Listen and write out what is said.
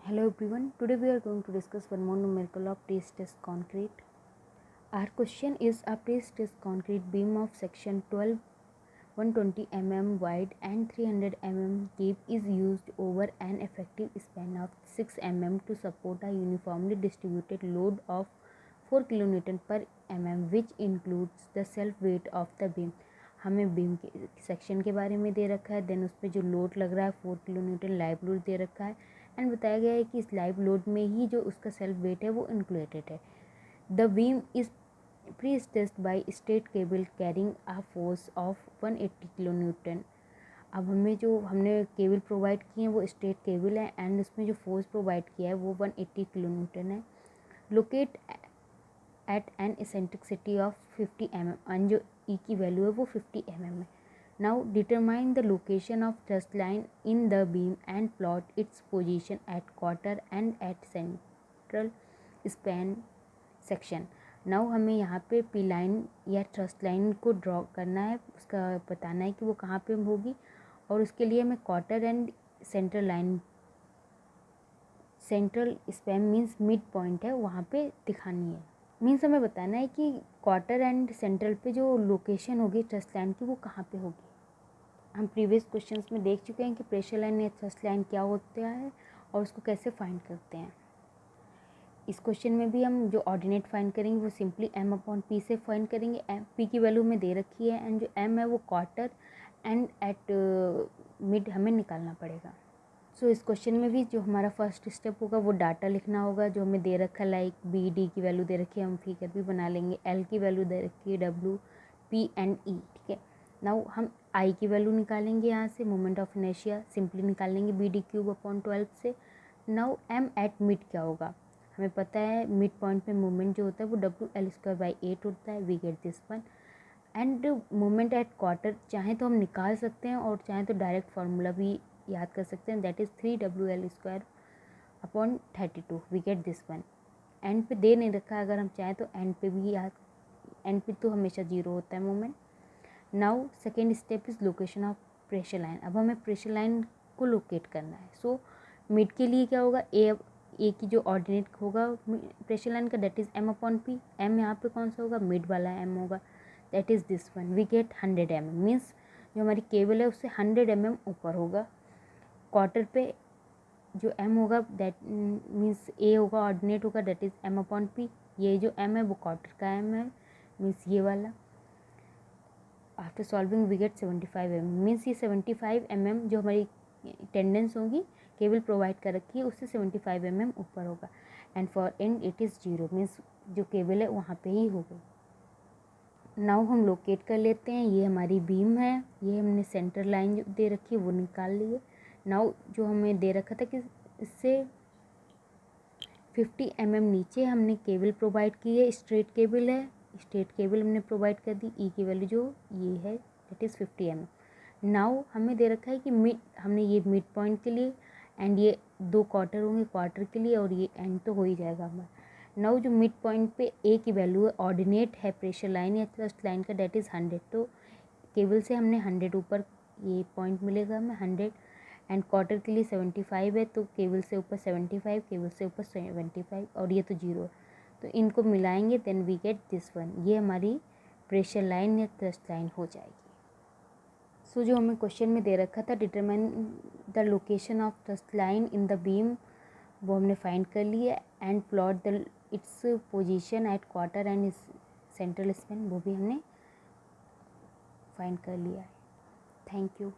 Hello everyone, today we are going to discuss one more numerical of pre-stressed concrete. Our question is a pre-stressed concrete beam of section 12, 120 mm wide and 300 mm deep is used over an effective span of 6 mm to support a uniformly distributed load of 4 kN per mm which includes the self weight of the beam. हमें beam के section के बारे में दे रखा है, then उस पर जो लोड लग रहा है 4 kN लाइव लोड दे रखा है एंड बताया गया है कि इस लाइव लोड में ही जो उसका सेल्फ वेट है वो इंक्लूडेड है. The beam is pre-stressed by straight cable carrying a force of 180 kN. अब हमने केबल प्रोवाइड की है वो स्ट्रेट केबल है एंड उसमें जो फोर्स प्रोवाइड किया है वो 180 kN है. Locate at an eccentricity of 50 mm and जो ई की वैल्यू है वो 50 mm है. Now determine the location of thrust line in the beam and plot its position at quarter and at central span section. Now हमें यहाँ पे P line या thrust line को ड्रॉ करना है, उसका बताना है कि वो कहाँ पे होगी और उसके लिए हमें quarter and central line, central span means mid point है वहाँ पे दिखानी है. मीन्स हमें बताना है कि क्वार्टर एंड सेंट्रल पे जो लोकेशन होगी थ्रस्ट लाइन की वो कहाँ पे होगी. हम प्रीवियस क्वेश्चंस में देख चुके हैं कि प्रेशर लाइन या थ्रस्ट लाइन क्या होता है और उसको कैसे फाइंड करते हैं. इस क्वेश्चन में भी हम जो ऑर्डिनेट फाइंड करेंगे वो सिंपली m अपॉन पी से फाइंड करेंगे. p की वैल्यू में दे रखी है एंड जो m है वो क्वार्टर एंड एट मिड हमें निकालना पड़ेगा. सो इस क्वेश्चन में भी जो हमारा फर्स्ट स्टेप होगा वो डाटा लिखना होगा जो हमें दे रखा है, लाइक बी डी की वैल्यू दे रखी है, हम फिगर भी बना लेंगे, एल की वैल्यू दे रखी है, डब्ल्यू पी एंड ई. ठीक है, नाउ हम आई की वैल्यू निकालेंगे यहाँ से, मोमेंट ऑफ इनर्शिया सिंपली निकाल लेंगे बी डी क्यूब अपॉन 12 से. नाउ एम एट मिड क्या होगा, हमें पता है मिड पॉइंट पे मोमेंट जो होता है वो डब्ल्यू एल स्क्वायर बाई 8 होता है. We get this one. And moment at quarter चाहे तो हम निकाल सकते हैं और चाहे तो डायरेक्ट फार्मूला भी याद कर सकते हैं, that is 3 WL² upon 32. We get this one. And पे दे नहीं रखा है, अगर हम चाहें तो एंड पे भी याद, एंड पे तो हमेशा 0 होता है moment. Now second step is location of pressure line. अब हमें प्रेशर लाइन को लोकेट करना है. सो मिड के लिए क्या होगा, ए की जो ऑर्डिनेट होगा प्रेशर लाइन का that is m upon P. m यहाँ पे कौन सा होगा, मिड वाला m होगा, that is this one. We get 100 mm means जो हमारी केबल है उससे 100 mm ऊपर होगा. क्वार्टर पे जो m होगा दैट मीन्स a होगा, ऑर्डिनेट होगा, that is m upon P. ये जो m है वो क्वार्टर का m है मीन्स ये वाला. After solving we get 75 mm means ये 75 mm जो हमारी टेंडेंस होगी केबल प्रोवाइड कर रखी है उससे 75 mm ऊपर होगा. And for and it is 0 means जो केबल है वहाँ पे ही होगा. नाउ हम लोकेट कर लेते हैं, ये हमारी बीम है, ये हमने सेंटर लाइन जो दे रखी है वो निकाल ली है. नाउ जो हमें दे रखा था कि इससे 50 mm नीचे हमने केबल प्रोवाइड की है, स्ट्रेट केबल है, स्ट्रेट केबल हमने प्रोवाइड कर दी. ई की वैल्यू जो ये है दैट इज़ 50 mm. नाउ हमें दे रखा है कि मिड, हमने ये मिड पॉइंट के लिए एंड ये 2 क्वार्टर होंगे क्वार्टर के लिए और ये एंड तो हो ही जाएगा हमारा. नाउ जो मिड पॉइंट पे ए की वैल्यू है, ऑर्डिनेट है प्रेशर लाइन या थ्रस्ट लाइन का, दैट इज़ 100. तो केबल से हमने 100 ऊपर ये पॉइंट मिलेगा हमें 100 एंड क्वार्टर के लिए 75 है तो केबल से ऊपर 75, केबल से ऊपर 75 और ये तो 0 है तो इनको मिलाएंगे then we get this one. ये हमारी प्रेशर लाइन या थ्रस्ट लाइन हो जाएगी. सो जो हमें क्वेश्चन में दे रखा था determine the location of thrust line in the beam वो हमने फाइंड कर लिया and plot the it's position at quarter and central span वो भी हमने फाइंड कर लिया है. Thank you.